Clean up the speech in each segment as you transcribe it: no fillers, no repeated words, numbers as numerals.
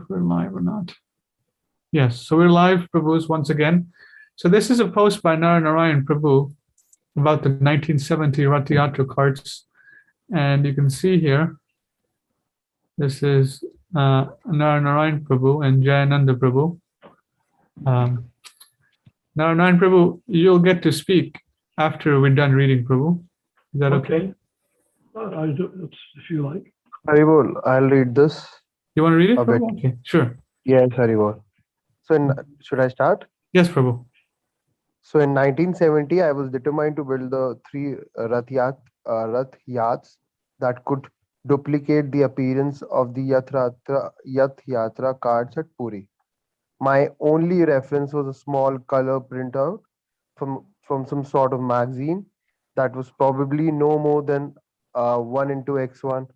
We're live or not. Yes, so we're live, Prabhus, once again. So this is a post by Narayan Prabhu about the 1970 Rath Yatra carts. And you can see here, this is Narayan Prabhu and Jayananda Prabhu. Um, Narayan Prabhu, you'll get to speak after we're done reading, Prabhu. Is that okay? I do, if you like. Haribol, I'll read this You want to read it, a bit. Prabhu? Okay, sure. Yes, Haribol. Should I start? Yes, Prabhu. So in 1970, I was determined to build the three Rath Yachts that could duplicate the appearance of the Yath Yatra cards at Puri. My only reference was a small color printout from some sort of magazine that was probably no more than 1 into x1,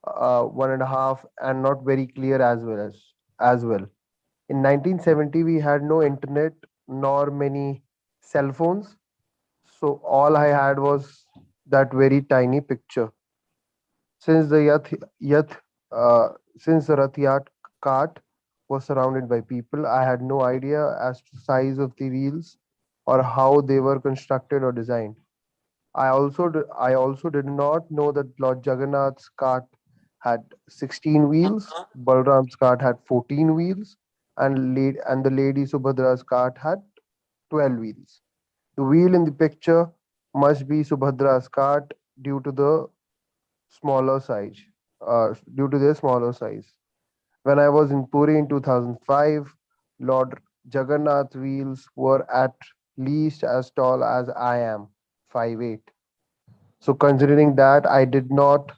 1.5, and not very clear as well. In 1970, we had no internet nor many cell phones, so all I had was that very tiny picture. Since the since the Rath Yat cart was surrounded by people, I had no idea as to size of the wheels or how they were constructed or designed. I also did not know that Lord Jagannath's cart had 16 wheels, Balram's cart had 14 wheels, and the Lady Subhadra's cart had 12 wheels. The wheel in the picture must be Subhadra's cart due to the smaller size. Due to their smaller size. When I was in Puri in 2005, Lord Jagannath's wheels were at least as tall as I am, 5'8". So considering that, I did not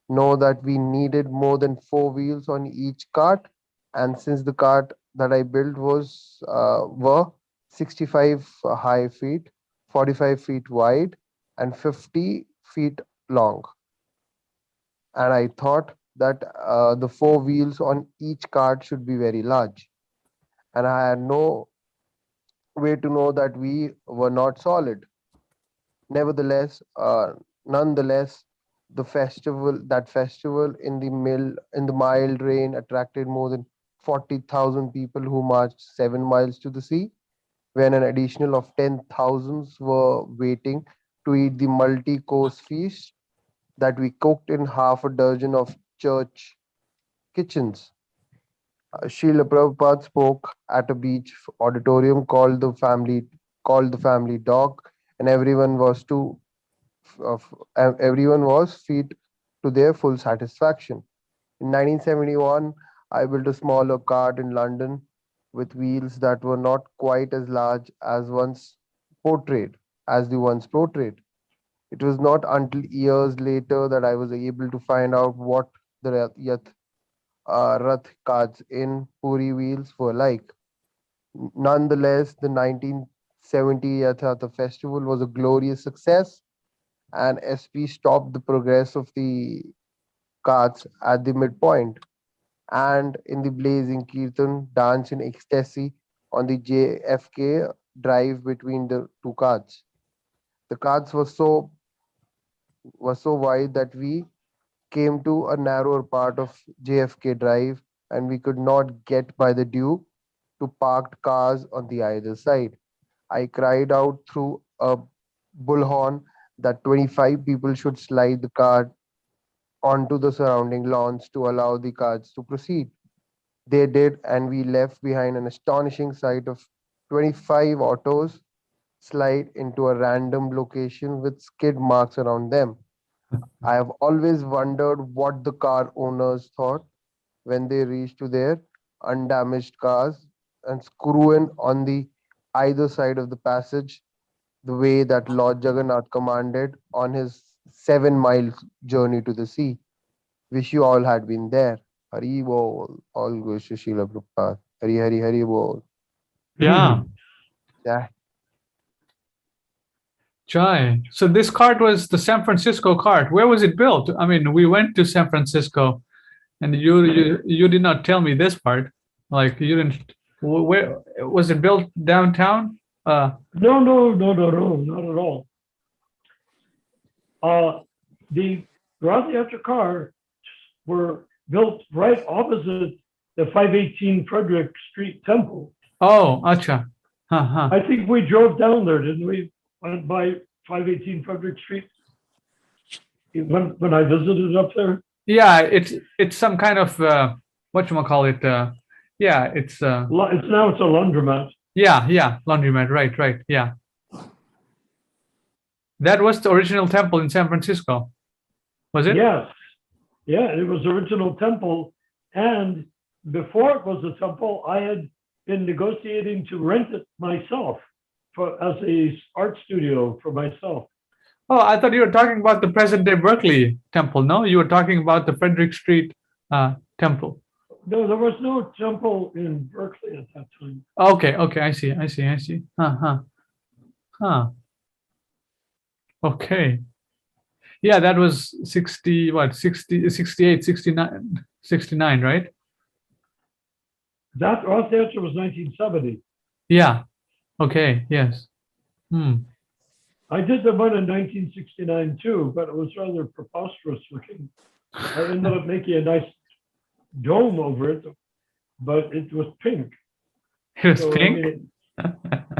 know that we needed more than four wheels on each cart, and since the cart that I built was were 65 high feet, 45 feet wide, and 50 feet long, and I thought that the four wheels on each cart should be very large, and I had no way to know that we were not solid. Nevertheless, nonetheless, that festival in the mild rain attracted more than 40,000 people who marched 7 miles to the sea, when an additional of 10,000 were waiting to eat the multi-course feast that we cooked in half a dozen of church kitchens. Srila Prabhupada spoke at a beach auditorium called the family dock, and everyone was fed to their full satisfaction. In 1971, I built a smaller cart in London with wheels that were not quite as large portrayed as the ones portrayed. It was not until years later that I was able to find out what the Rath carts in Puri wheels were like. Nonetheless, the 1970 Yathatha festival was a glorious success, and SP stopped the progress of the carts at the midpoint, and in the blazing Kirtan dance in ecstasy on the JFK drive between the two carts. The carts were so wide that we came to a narrower part of JFK drive, and we could not get by the Duke to parked cars on the either side. I cried out through a bullhorn that 25 people should slide the car onto the surrounding lawns to allow the cars to proceed. They did, and we left behind an astonishing sight of 25 autos slide into a random location with skid marks around them. I have always wondered what the car owners thought when they reached to their undamaged cars and screw in on the either side of the passage the way that Lord Jagannath commanded on his 7 mile journey to the sea. Wish you all had been there. Hari bol. All goes to Srila Prabhupada. Hari Hari Hari bol. Yeah. Yeah. Jai. So this cart was the San Francisco cart. Where was it built? I mean, we went to San Francisco, and you did not tell me this part. Like you didn't. Where was it built downtown? No, not at all. The Ratha Yatra cars were built right opposite the 518 Frederick Street Temple. Oh, acha. Huh. I think we drove down there, didn't we? Went by 518 Frederick Street when I visited up there. Yeah, it's some kind of whatchamacallit. Yeah, it's It's now it's a laundromat. yeah, laundromat. Right. Yeah. That was the original temple in San Francisco, was it? Yes. Yeah, it was the original temple. And before it was a temple, I had been negotiating to rent it myself as a art studio for myself. Oh, I thought you were talking about the present-day Berkeley temple. No, you were talking about the Frederick Street temple. No, there was no temple in Berkeley at that time. Okay, I see. Huh. Okay. Yeah, that was 68, 69, right? That Ratha Yatra was 1970. Yeah. Okay, yes. I did the one in 1969 too, but it was rather preposterous looking. I ended up making a nice dome over it, but it was pink. It was So, I pink? mean,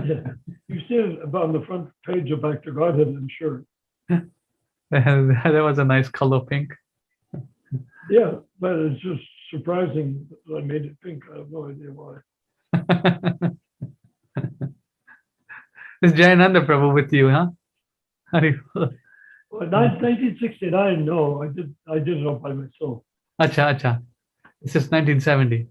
yeah. You've seen it on the front page of Back to Godhead, I'm sure. That was a nice color pink. Yeah, but it's just surprising that I made it pink. I have no idea why. Is Jayananda Prabhu with you, huh? Well, 1969, no, I did it all by myself. Acha. This is 1970.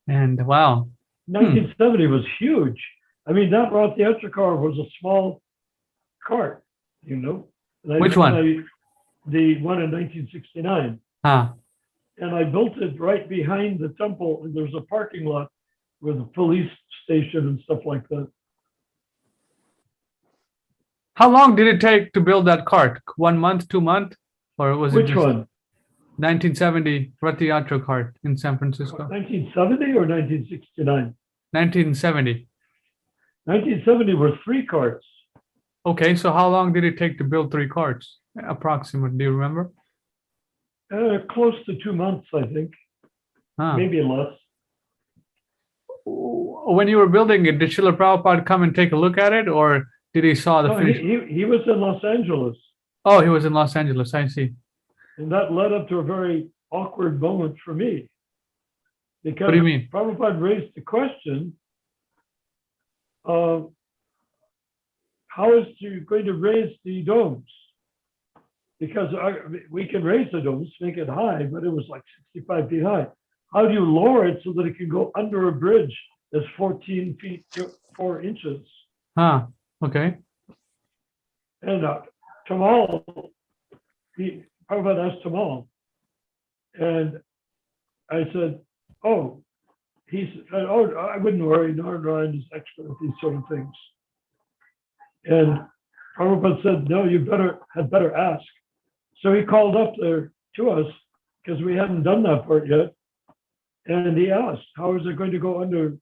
And wow. 1970 was huge. I mean, that Ratha Yatra car was a small cart, you know. Which one? The one in 1969. Huh. And I built it right behind the temple, and there's a parking lot with a police station and stuff like that. How long did it take to build that cart? 1 month, 2 months? Or was it Which just one? 1970 Ratha Yatra cart in San Francisco? 1970 or 1969? 1970. 1970 were 3 carts. Okay, so how long did it take to build 3 carts? Approximately, do you remember? Close to 2 months, I think. Huh. Maybe less. When you were building it, did Srila Prabhupada come and take a look at it, or did he saw the No, finished? he was in Los Angeles. Oh, he was in Los Angeles. I see. And that led up to a very awkward moment for me. Because What do you mean? Prabhupada raised the question of how is he going to raise the domes? Because we can raise the domes, make it high, but it was like 65 feet high. How do you lower it so that it can go under a bridge that's 14 feet 4 inches? Huh. Okay. And Tamal, Prabhupada asked Tamal, and I said, oh, he said, oh, I wouldn't worry, Narayan is expert at these sort of things. And Prabhupada said, no, you had better ask. So he called up there to us, because we hadn't done that part yet. And he asked, how is it going to go under?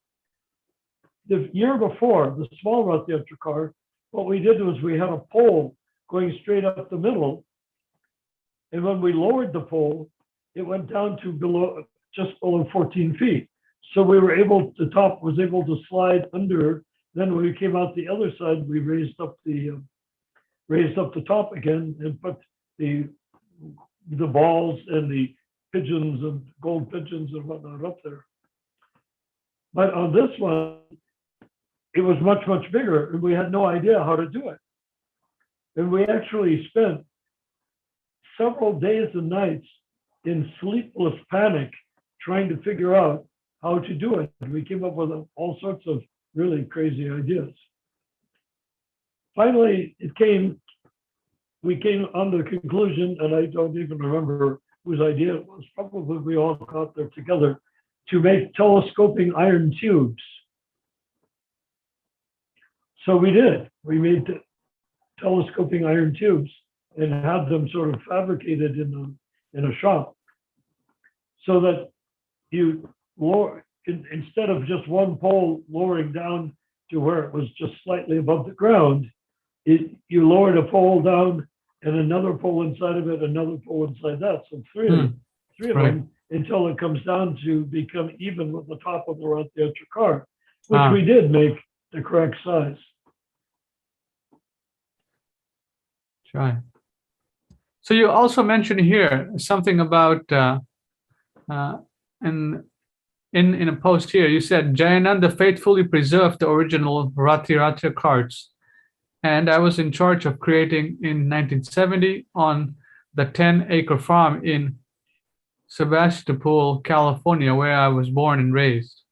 The year before, the small Ratha Yatra car, what we did was we had a pole going straight up the middle. And when we lowered the pole, it went down to just below 14 feet. So we were the top was able to slide under. Then when we came out the other side, we raised up the top again and put the balls and the pigeons and gold pigeons and whatnot up there. But on this one, it was much, much bigger, and we had no idea how to do it. And we actually spent several days and nights in sleepless panic trying to figure out how to do it. And we came up with all sorts of really crazy ideas. Finally, we came on the conclusion, and I don't even remember whose idea it was, probably we all got there together, to make telescoping iron tubes. So we did. We made telescoping iron tubes and had them sort of fabricated in a shop, so that you lower, instead of just one pole lowering down to where it was just slightly above the ground, you lowered a pole down and another pole inside of it, another pole inside that. So three of them, until it comes down to become even with the top of the Ratha Yatra car, which Ah. we did make the correct size. Right. So you also mentioned here something about in a post here. You said Jayananda faithfully preserved the original Ratha Yatra carts, and I was in charge of creating in 1970 on the 10-acre farm in Sebastopol, California, where I was born and raised.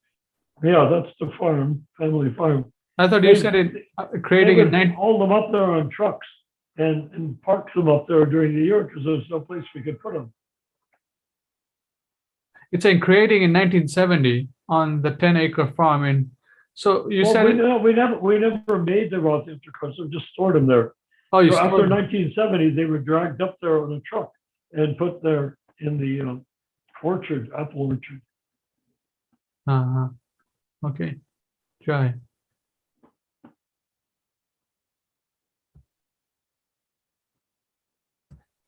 Yeah, that's the farm, family farm. I thought you said it They creating in would haul them up there on trucks and park them up there during the year because there's no place we could put them. it's saying creating in 1970 on the 10-acre farm in. So you Well, said we never made the Ratha Yatra cars. We just stored them there. oh, you So after stored them. 1970, they were dragged up there on a truck and put there in the orchard, apple orchard. Uh-huh. Okay. Try.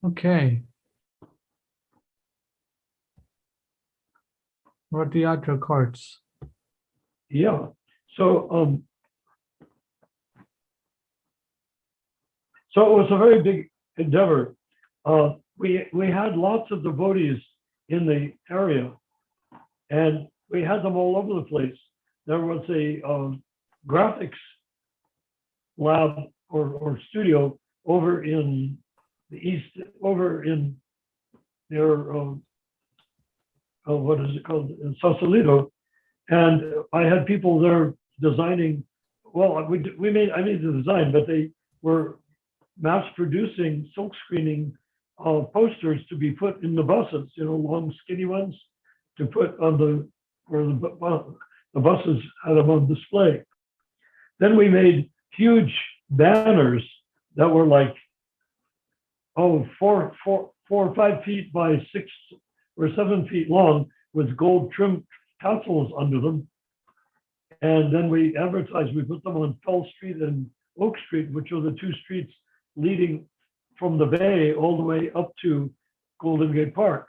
Okay. Ratha Yatra carts. Yeah. So so it was a very big endeavor. We had lots of devotees in the area, and we had them all over the place. There was a graphics lab or studio over in the east, over in near what is it called, in Sausalito, and I had people there designing. Well, I made the design, but they were mass producing silk screening posters to be put in the buses, long skinny ones to put on where the buses had them on display. Then we made huge banners that were like, 4 or 5 feet by 6 or 7 feet long with gold trimmed tassels under them. And then we advertised, we put them on Fell Street and Oak Street, which are the two streets leading from the bay all the way up to Golden Gate Park.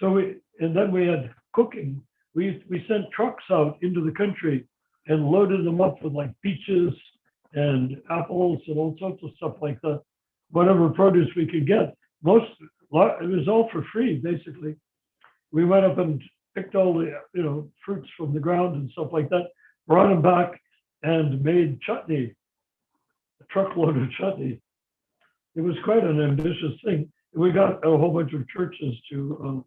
And then we had cooking. We sent trucks out into the country and loaded them up with like peaches and apples and all sorts of stuff like that. Whatever produce we could get. It was all for free, basically. We went up and picked all the fruits from the ground and stuff like that, brought them back and made chutney, a truckload of chutney. It was quite an ambitious thing. We got a whole bunch of churches to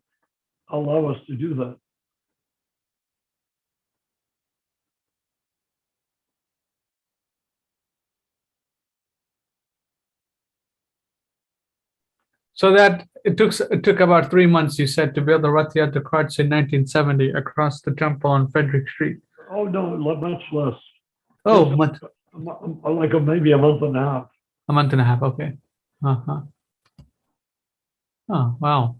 allow us to do that. So that it took about 3 months, you said, to build the Ratha Yatra carts in 1970 across the temple on Frederick Street. Oh no, much less. Oh, Like maybe a month and a half. a month and a half. Okay. Uh-huh. Oh, wow.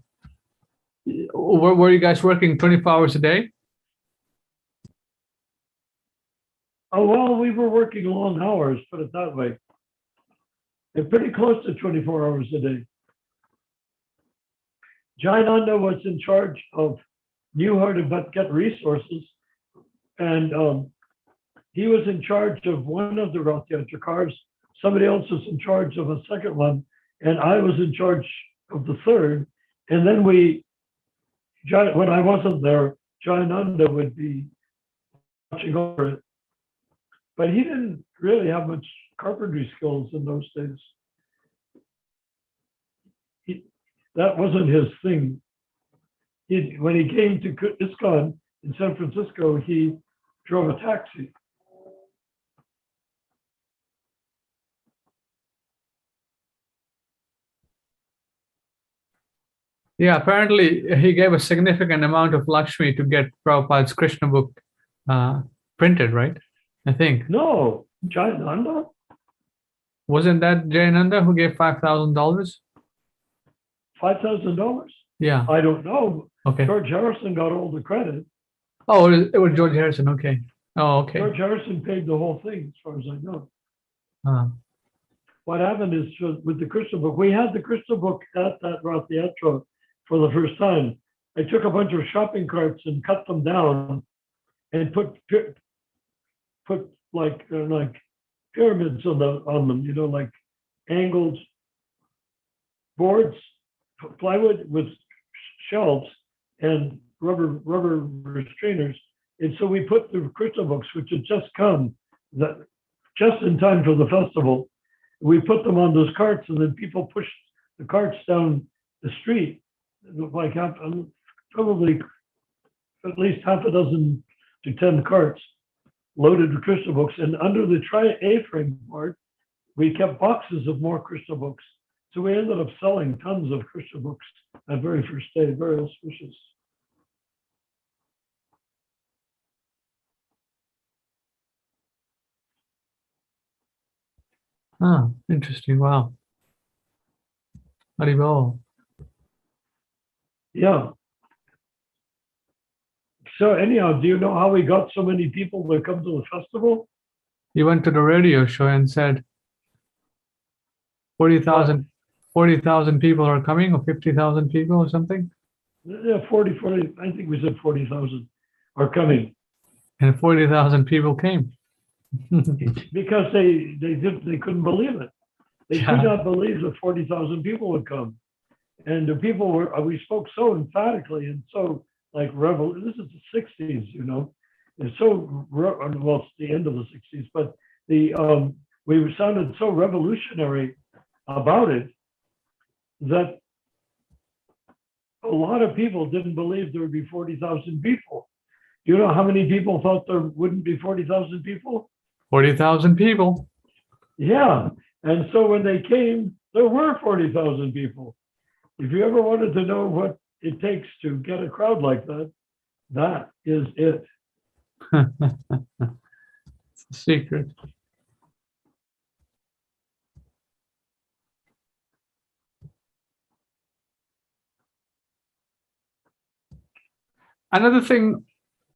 Were you guys working 24 hours a day? Oh, well, we were working long hours, put it that way. And pretty close to 24 hours a day. Jayananda was in charge of knew how to get resources, and he was in charge of one of the Ratha Yatra cars. Somebody else was in charge of a second one, and I was in charge of the third. And then when I wasn't there, Jayananda would be watching over it. But he didn't really have much carpentry skills in those days. That wasn't his thing. When he came to ISKCON in San Francisco, he drove a taxi. Yeah, apparently he gave a significant amount of Lakshmi to get Prabhupada's Krishna book printed, right? I think. No, Jayananda? Wasn't that Jayananda who gave $5,000? $5,000? Yeah. I don't know. Okay. George Harrison got all the credit. Oh, it was George Harrison. Okay. Oh, okay. George Harrison paid the whole thing, as far as I know. Uh, What happened is with the Krishna book, we had the Krishna book at that Ratha Yatra for the first time. I took a bunch of shopping carts and cut them down and put like pyramids on them, like angled boards, plywood with shelves and rubber restrainers. And so we put the crystal books, which had just come, that just in time for the festival. We put them on those carts, and then people pushed the carts down the street, like probably at least half a dozen to 10 carts loaded with crystal books. And under the A-frame part, we kept boxes of more crystal books. So we ended up selling tons of crystal books that very first day, very auspicious. Ah, interesting. Wow. Haribol. Yeah. So anyhow, do you know how we got so many people to come to the festival? You went to the radio show and said 40,000 people are coming, or 50,000 people or something? Yeah, 40, I think we said 40,000 are coming. And 40,000 people came. Because they couldn't believe it. They Yeah. could not believe that 40,000 people would come. And the people we spoke so emphatically and so like this is the 60s, It's so, well, it's the end of the 60s, but we sounded so revolutionary about it that a lot of people didn't believe there would be 40,000 people. You know how many people thought there wouldn't be 40,000 people? 40,000 people. Yeah. And so when they came, there were 40,000 people. If you ever wanted to know what it takes to get a crowd like that, that is it. It's a secret. Another thing